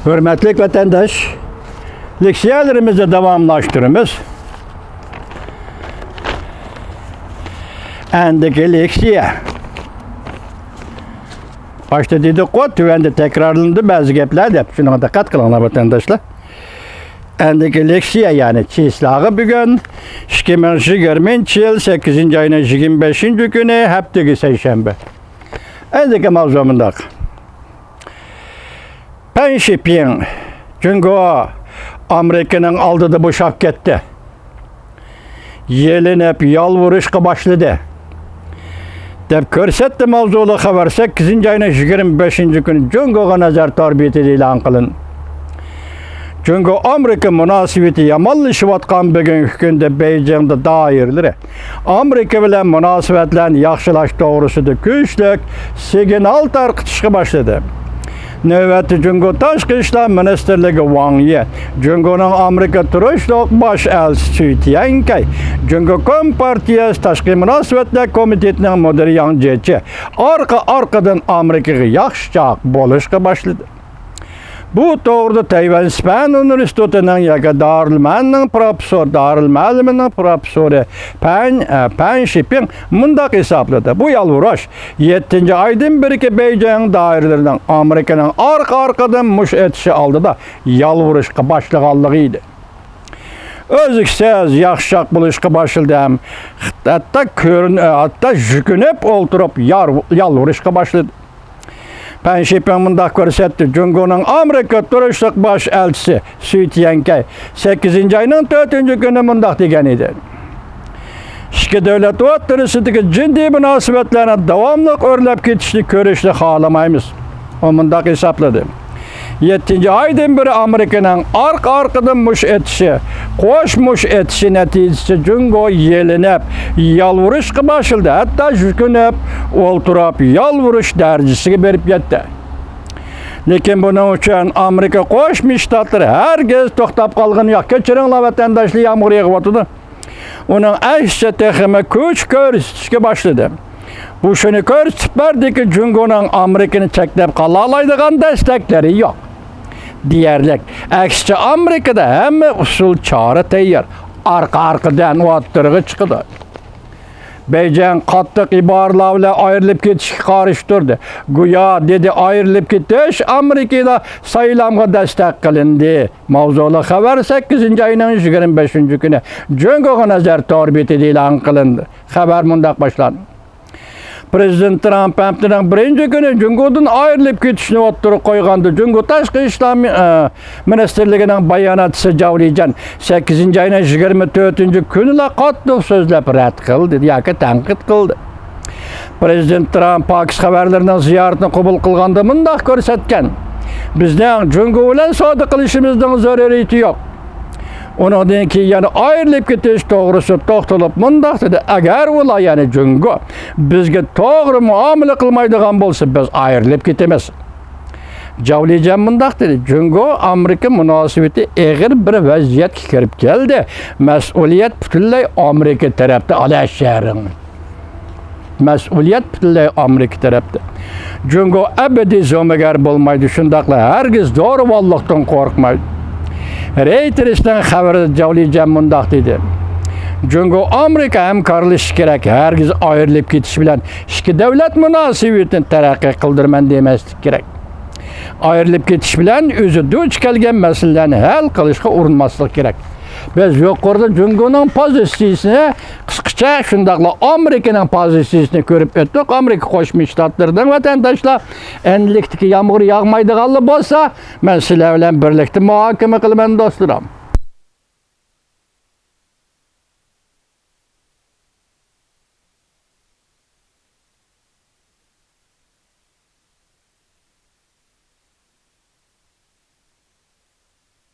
Hürmetli vatandaş, leksiyalarımızı devamlaştırımız. Endeki leksiya. Başta dedik o, tüvende tekrarlandı bazı gepler de. Şuna dikkat kılın vatandaşlar. Endeki leksiya yani çislağı bugün 2020 yıl 8. ayının 25. günü hepteki seyşembe. Endeki mavzumundak. Pan Xiping çünkü o Amerika'nın aldığı bu şakkette yelinip yalvuruşka başladı. Dep körsetti mavzulu haber 8. ayının 25. günü çünkü nazar tarbiyeti ilan kılın. Çünkü Amerika münasibeti yamanlaşıvatkan bugün hükümde Beijing'de dairleri. Amerika bilen münasibetlerini yaxşılaş doğrusu da güçlük signal tarqıtışqa başladı. Növbəti Cüngü Taşqı İşlər Ministerliği Wang Yi, Cüngü'nün Amerika turuşluq baş elçisi Tiankay, Cüngü Kompartiyası Taşqı Münasibetlər Komitetinin müdiri Yang Jiechi, arkadan Amerika'ya yaxşıcaq bolışqa başladı. Bu doğruda Tayvan Span Üniversitesi'nin yaga Darülmen'in profesör, Darülmen'in profesörü Pan Xiping mundaq hesapladı. Bu yalvuraş 7. aydan beri Beijing dairelerinden Amerika'nın arkadan muş etişi aldı da yalvuruşqa başlığallığıydı. Özüksüz yaxşaq buluşqa başladı hem hatta jükünüp olturup yalvuruşqa başladı. Pan Xiping mundaq görsetti. Cüngü'nün Amerika turuşluq baş elçisi Xu Tiankay 8. ayının 4. günü mundaq degen idi. İki devlet o'rtasidagi ciddi münasibetlerine devamlı örlep ketişini görüşni xalamaymiz. O mundaq hesapladı. 7. aydan beri Amerika'nın arkadan muş etişi, koşmuş etişi neticesi Cüngü yelinip, yalvuruşqa başladı. Hatta jükünüp, olturup, yalvuruş derecesiga berip yetti. Lekin bunun için Amerika koşmuş ştatları herkes toxtab qalğın yoq. Keçirinlar vatandaşlı yağmur yağıvatıdı. Onun əksçe texime küç görüşüşke başladı. Bu şunu görüşüp verdi ki Cüngü'nün Amerika'nı çeklep qalalaydıgan destekleri yok. Diyerlik. Əksçe Amerika'da hem usul çare teyyar. Arkadan o attırığı çıkıdı. Beijing qattiq ibarlarla ayrılıp ketişki qarıştırdı. Güya dedi ayrılıp ketiş Amerika'da sayılamga destek kılındı. Mavzulu haber 8. ayının 25. günü Cüngü'ye nazar tarbiyeti ilan kılındı. Haber mundaq başlandı. Prezident Trump heptinden birinci günü Cüngü'den ayrılıp ketişini oturup koygandı. Cüngü Taşqı İşlər Ministerliğinin bayanatçısı Javlijan 8. ayının 24. günüyle qattiq sözlep rad kıldı, yoki tanqid kıldı. Prezident Trump Pakistan haberlerinden ziyaretini kabul kılganda mundaq görsetken, bizden Cüngü bilen soda qilishimizning zaruriyati yok. Onun ki yani ayrılıp ketiş doğrusu toxtulup mundaq dedi. Eğer ola yani Cüngü bizge doğru muamele kılmaydıgan bolsa biz ayrılıp ketemiz. Javlijan mundaq dedi. Cüngü Amerika münasibeti eğer bir vaziyet kirip geldi. Mesuliyet bütünley Amerika tarafta ala şehrin. Mesuliyet bütünley Amerika tarafta. Cüngü ebedi zomegar bolmaydı. Şundaqla herkes doğru vallıqtan korkmaydı. Reuters'ten haberde Javlijan mundaq dedi. Cüngü Amerika hemkarlışı gerek. Herkes ayrılıp ketiş bilen iki devlet münasibetini terakki kıldırman demeslik gerek. Ayrılıp ketiş bilen özü duç kelgen meselelerini hal kılışqa urunmaslık gerek. Biz yukarıda Cüngü'nün pozisiyasını kısaca şundaqla Amerika'nın pozisiyasını görüp öttük. Amerika Koşmuş Ştatlarından vatandaşlar endilikdeki yağmur yağmaydıqanlı bolsa, ben sizler bilen birlikte muhakeme kılman dostlarım.